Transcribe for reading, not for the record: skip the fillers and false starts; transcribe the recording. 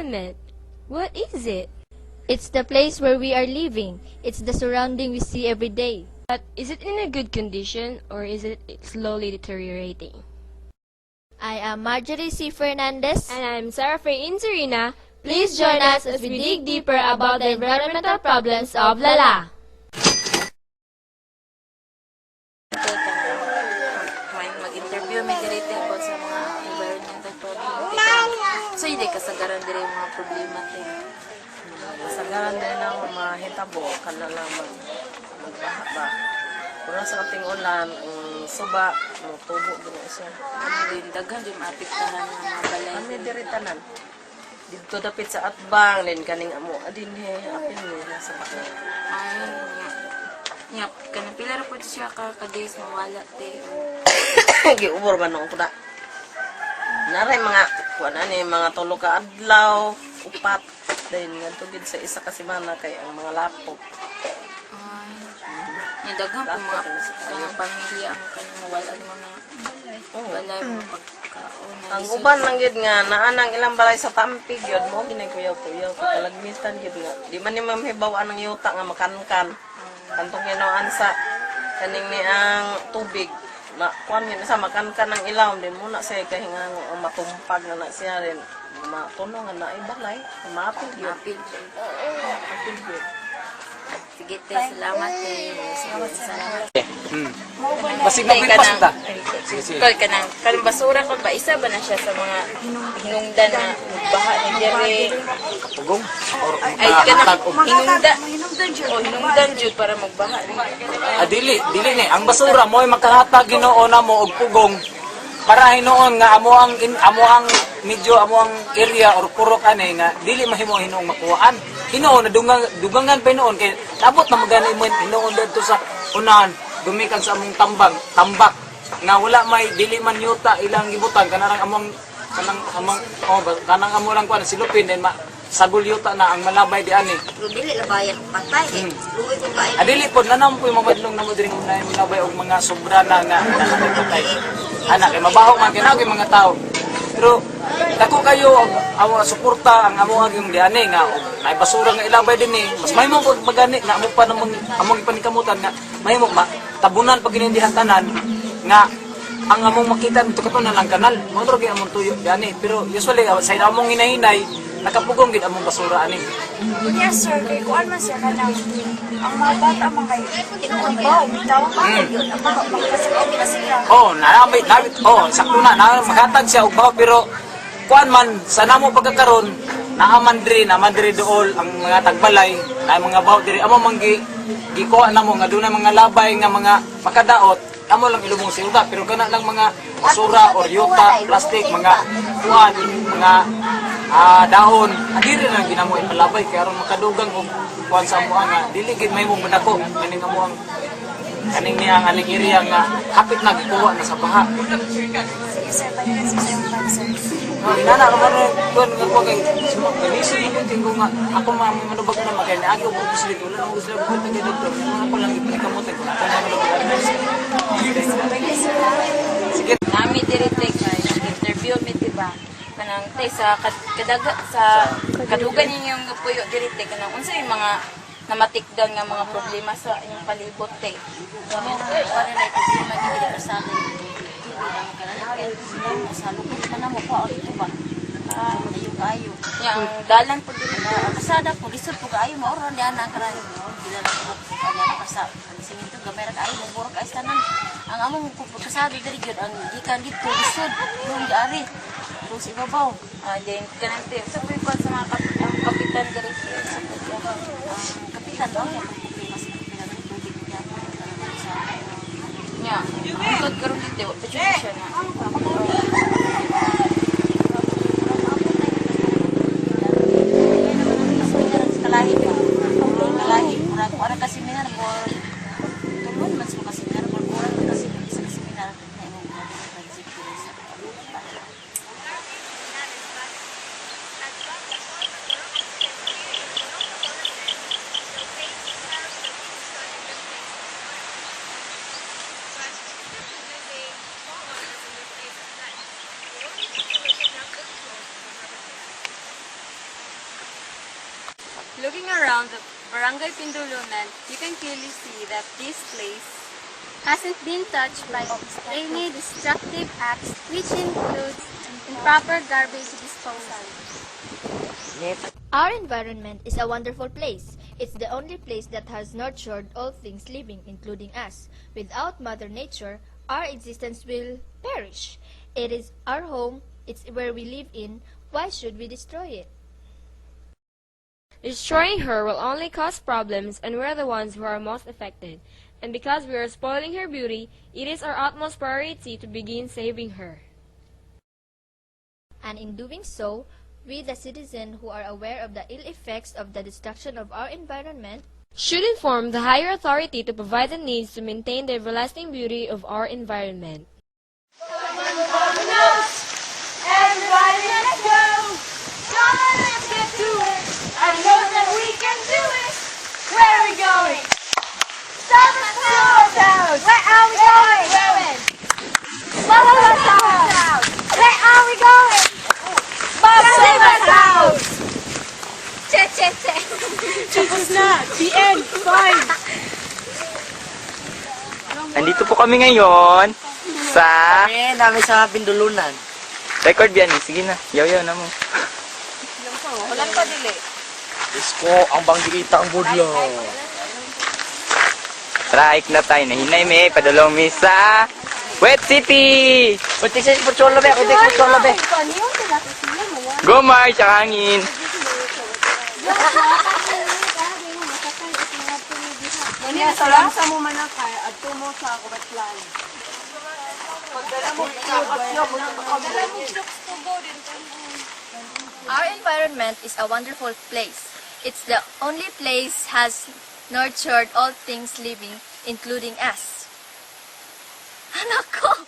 environment. What is it? It's the place where we are living. It's the surrounding we see every day. But is it in a good condition or is it slowly deteriorating? I am Marjorie C. Fernandez. And I'm Sarah Frey Inserina. Please join us as we dig deeper about the environmental problems of Lala. Mag-interview may direct about sa mga environmental problems. So, hindi kasagaran din yung mga problema din. Kasagaran din ang mga hitabo, kana lang magbaha ba. Kung sa ating ulan, ang suba, tubo din siya. Din daghan din maapektuhan ng mga balay. Kami diritanan. Dito dapit sa atbang, din kaning amo. Adin apin nila sa baka. Ay, nya kanang pila ra pud siya ka days mawala te. Giubor ba nung kuda? Naray mga, kuwan ani, mga tulo ka adlaw, upat. Dahil nga tugid sa isa ka semana kay ang mga lapok. Ay, nya daghan po mga pamilya ang kanang mawala ang mga balay mga pagkaon. Ang uban lang gid nga naanang ilang balay sa Tampig yun mo ginagkuyaw-kuyaw kalagmitan gid nga. Di man ni mamhibaw ang yuta nga makankan. Kantong ginoan sa kaning ni ang tubig. Na kuan yun sa makankan ng ilaw din muna siya kahinga ang matumpag na siya rin matunong na ibalay mapil yun. Mapil. Sige te, salamat te. Salamat. Basig na pinpas ta. Kol kanang basura ko ba isa ba na siya sa mga hinungdan na baha ni dere. Pugong or Ay kanang hinungdan jud para magbaha. dili ni ang basura mo ay makahatag Ginoo na mo og pugong para hinuon nga amo ang medyo amo ang area or purok ani nga dili mahimo hinuong makuhaan. Hinuon na dugangan pa hinuon kay abot na magani mo hinuon dito sa unahan gumikan sa among tambak nga wala may dili man yuta ilang gibutan kanang among kanang amo lang kuan silupin din sagol yuta na ang malabay di ani. Pero dili labayan patay eh. Luoy ko ba Adili po nanam po yung mamadlong na mo diri na malabay og mga sobra na nga patay. Anak kay mabaho man kinagay mga tao. Pero dako kayo amo suporta ang amo ang di ani nga nay basura nga ilabay din ni. Mas mahimo pag magani na amo pa namang among ipanikamutan nga mahimo tabunan pag ginindihan tanan nga ang among makita dito kato na lang kanal. Mo gyud among tuyo di ani. Pero usually sa among hinahinay nakapugong gid among basura ani. Yes, sir. Kay kuan man siya kanang ang mga bata man kay inuubaw, bitaw pa yun. Ang mga magkasakit na sila. Sakto na maghatag siya og baho pero kuan man sa namo pagkakaron naman diri dool ang mga tagbalay, na mga baho diri amo man gikuha namo nga dunay mga labay nga mga makadaot amo lang ilubong sa yuta pero kana lang mga basura or yuta, plastic, mga kuan, mga dahon, adiri na ginamo ipalabay kaya aron makadugang og kuan sa amo nga dili gid may mo madako kaning amo ang kaning ni ang aning area nga hapit na gikuha na sa baha. Sige, sir. Balikan si sir. Inana ko man kuan nga ko kay kanisi yung tinggo nga ako manubag na magay na agi og puslit wala mo gusto ko tagay doktor ako lang ipanikamote ko ako sige nami diri te kay interview mi diba kanang tay sa kadugan ninyong puyo diri te kanang unsa yung mga namatikdan nga mga problema sa inyong palibot te. Ano na problema dito sa atin. Sa lupit ka na mo pa ulit ba? Ayo. Yang dalan po diri Kasada po, lisod po kaayo, mauro na yan ang karami. Bila na po kanya kasa. Ang siminto, gamay na kaayo, buburo ka istanan. Ang among kasada diri yun, ang gikan dito, lisod, yung diari. Terus ibabaw. din kanante sa pagkuan sa mga kapitan diri Kapitan, no? Yung problema sa kapitan ng tubig niya. nya ang karon dito pa siya na Kalahi, kurang kasi seminar mo. Tulun man sa mga seminar, kurang kasi sa seminar na yung Walking around the Barangay Pindulunan, you can clearly see that this place hasn't been touched by any destructive acts, which includes improper garbage disposal. Our environment is a wonderful place. It's the only place that has nurtured all things living, including us. Without Mother Nature, our existence will perish. It is our home. It's where we live in. Why should we destroy it? Destroying her will only cause problems, and we're the ones who are most affected. And because we are spoiling her beauty, it is our utmost priority to begin saving her. And in doing so, we, the citizens who are aware of the ill effects of the destruction of our environment, Should inform the higher authority to provide the needs to maintain the everlasting beauty of our environment. Everybody, let's go! Come on, let's get to it! I know that we can do it! Where are we going? Summer's house! Where are we going? Summer's house! Where are we going? Summer's house! Che, che, che! Tapos na! The end! Fine! Andito po kami ngayon sa namin sa Pindulunan. record yan eh. Sige na, yaw-yaw na mo. Walang pa dili. Isko, ang banggita ang budlo. Traik na tayo. Nahinay me, padulong mi sa Wet City! Kunti sa Puchola be, kunti sa Puchola be. Go Mars, sa hangin! Sa mo manakay, adto mo sa kubatlan. our environment is a wonderful place. It's the only place has nurtured all things living, including us. Anak ko!